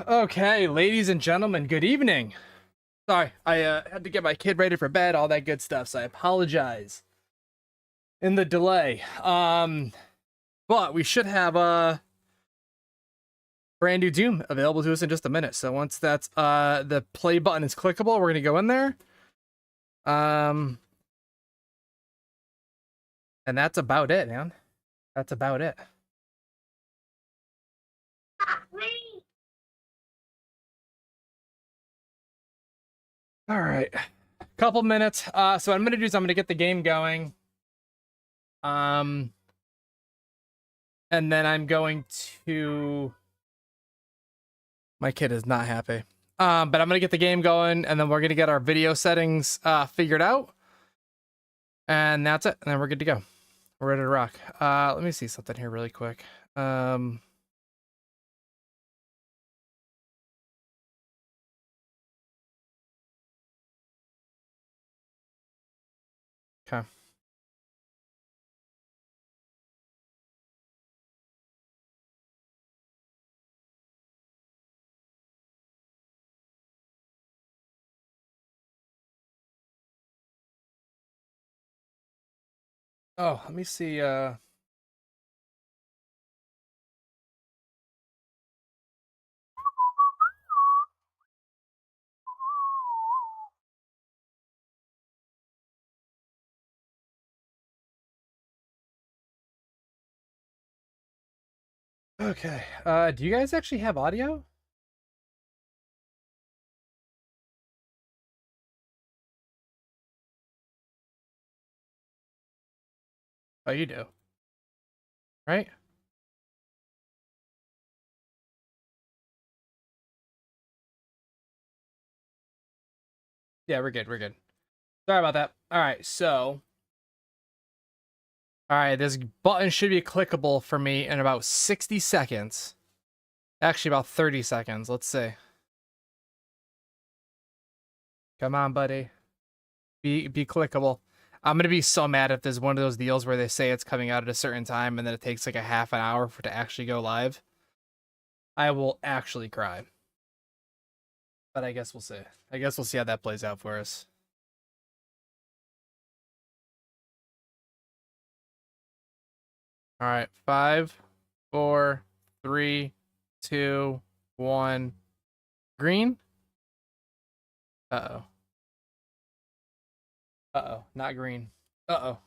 Okay, ladies and gentlemen, good evening. Sorry, I had to get my kid ready for bed, all that good stuff, so I apologize in the delay. But we should have a brand new Doom available to us in just a minute. So once that's the play button is clickable, we're gonna go in there. Um, and that's about it, man. That's about it. All right, couple minutes. So what I'm gonna do is I'm gonna get the game going. Um, and then I'm going to. My kid is not happy. But I'm gonna get the game going, and then we're gonna get our video settings figured out, and that's it. And then we're good to go. We're ready to rock. Let me see something here really quick. Okay. Oh, let me see. Okay. Do you guys actually have audio? Oh, you do, right? Yeah, we're good. We're good. Sorry about that. All right, so. All right, this button should be clickable for me in about 60 seconds. Actually, about 30 seconds. Let's see. Come on, buddy. Be clickable. I'm gonna be so mad if there's one of those deals where they say it's coming out at a certain time and then it takes like a half an hour for it to actually go live. I will actually cry. But I guess we'll see. I guess we'll see how that plays out for us. All right, 5, 4, 3, 2, 1. Green. Uh-oh. Uh-oh, not green. Uh-oh.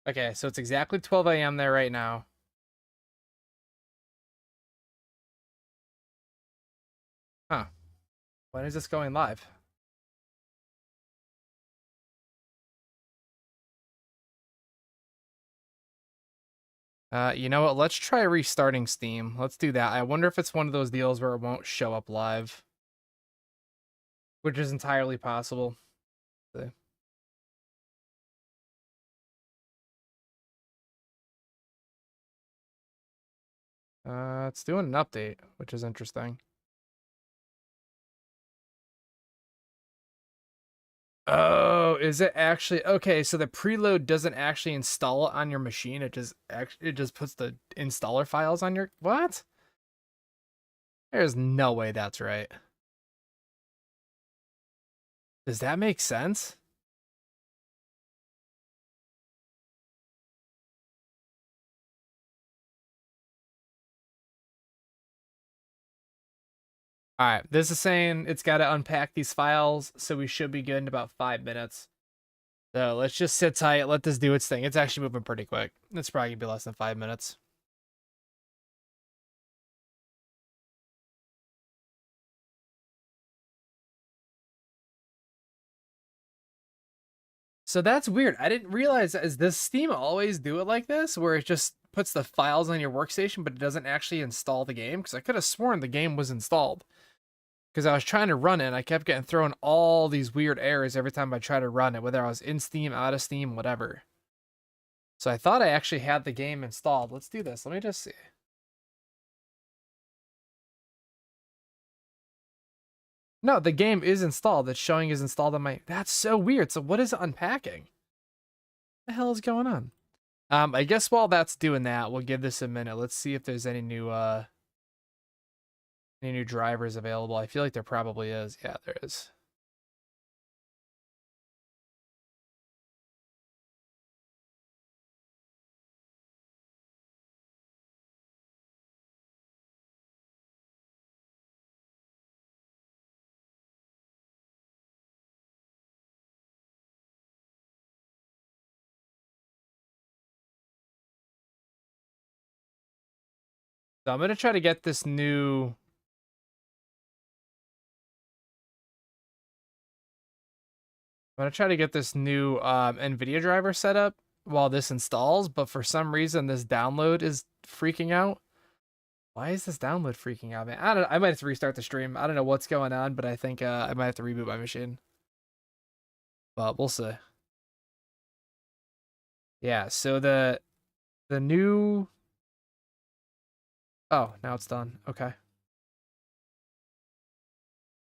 Okay, so it's exactly 12 a.m. there right now. Huh. When is this going live? You know what? Let's try restarting Steam. Let's do that. I wonder if it's one of those deals where it won't show up live, which is entirely possible. It's doing an update, which is interesting. Oh, is it actually okay? So the preload doesn't actually install it on your machine. It just puts the installer files on your what? There's no way that's right. Does that make sense? All right, this is saying it's got to unpack these files, so we should be good in about 5 minutes. So let's just sit tight, let this do its thing. It's actually moving pretty quick. It's probably gonna be less than 5 minutes. So that's weird. I didn't realize, does Steam always do it like this, where it just puts the files on your workstation, but it doesn't actually install the game? Because I could have sworn the game was installed. Because I was trying to run it, and I kept getting thrown all these weird errors every time I tried to run it, whether I was in Steam, out of Steam, whatever. So I thought I actually had the game installed. Let's do this. Let me just see. No, the game is installed. It's showing is installed on my. That's so weird. So what is it unpacking? What the hell is going on? I guess while that's doing that, we'll give this a minute. Let's see if there's any new drivers available. I feel like there probably is. Yeah, there is. So I'm gonna try to get this new. I'm gonna try to get this new NVIDIA driver set up while this installs, but for some reason this download is freaking out. Why is this download freaking out, man? I might have to restart the stream. I don't know what's going on, but I think I might have to reboot my machine. But we'll see. Yeah, so the new. Oh, now it's done. Okay.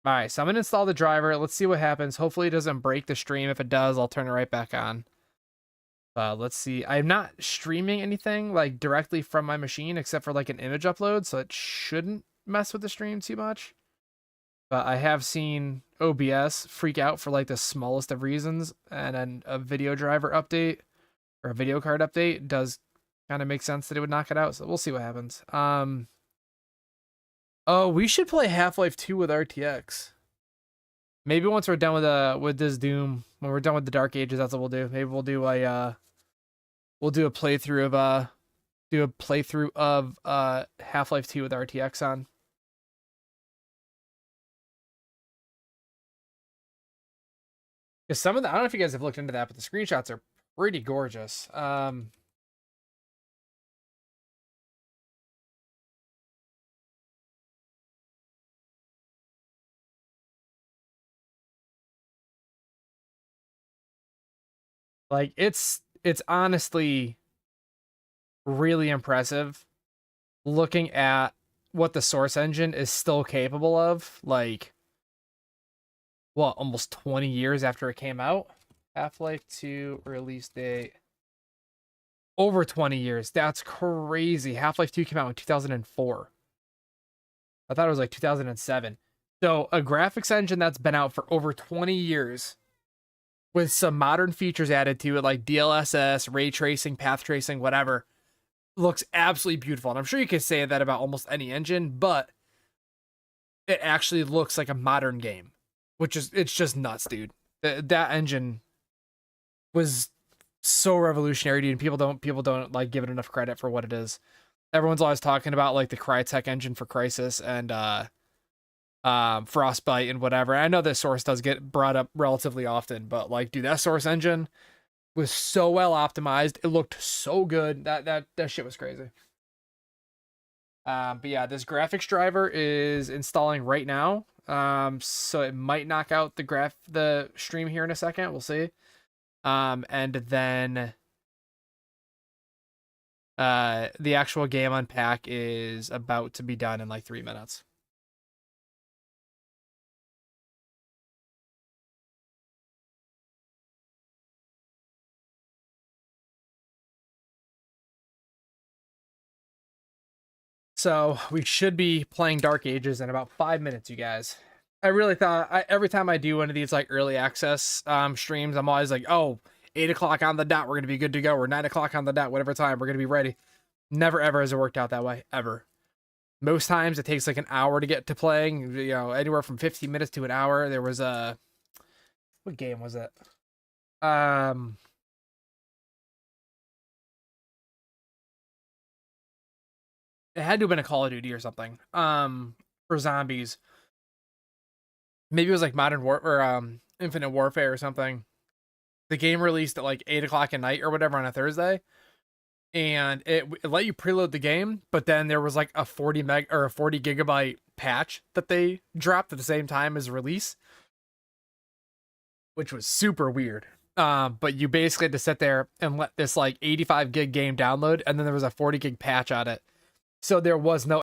All right, so I'm gonna install the driver. Let's see what happens. Hopefully it doesn't break the stream. If it does, I'll turn it right back on. Let's see. I'm not streaming anything like directly from my machine except for like an image upload, so it shouldn't mess with the stream too much. But I have seen OBS freak out for like the smallest of reasons, and then a video driver update or a video card update does kind of make sense that it would knock it out. So we'll see what happens. Oh, we should play Half-Life 2 with RTX. Maybe once we're done with this Doom, when we're done with the Dark Ages, that's what we'll do. Maybe we'll do a playthrough of Half-Life 2 with RTX on. Because some of the, I don't know if you guys have looked into that, but the screenshots are pretty gorgeous. Like it's honestly really impressive looking at what the Source engine is still capable of. Like, what, almost 20 years after it came out? Half-Life 2 release date. Over 20 years. That's crazy. Half-Life 2 came out in 2004. I thought it was like 2007. So a graphics engine that's been out for over 20 years with some modern features added to it, like DLSS, ray tracing, path tracing, whatever, looks absolutely beautiful. And I'm sure you could say that about almost any engine, but it actually looks like a modern game, which is, it's just nuts, dude. That engine was so revolutionary, dude. And people don't like give it enough credit for what it is. Everyone's always talking about like the Crytek engine for Crysis and Frostbite and whatever. I know this Source does get brought up relatively often, but like, dude, that Source engine was so well optimized. It looked so good. That shit was crazy. But yeah, this graphics driver is installing right now. So it might knock out the stream here in a second. We'll see. And then the actual game unpack is about to be done in like 3 minutes. So we should be playing Dark Ages in about 5 minutes, you guys. I really thought every time I do one of these like early access streams, I'm always like, oh, 8 o'clock on the dot, we're gonna be good to go. Or 9 o'clock on the dot, whatever time, we're gonna be ready. Never ever has it worked out that way, ever. Most times it takes like an hour to get to playing, you know, anywhere from 15 minutes to an hour. There was a, what game was it? It had to have been a Call of Duty or something. For zombies. Maybe it was like Modern War or Infinite Warfare or something. The game released at like 8 o'clock at night or whatever on a Thursday, and it let you preload the game, but then there was like a 40 meg or a 40 gigabyte patch that they dropped at the same time as release, which was super weird. But you basically had to sit there and let this like 85 gig game download, and then there was a 40 gig patch on it, so there was no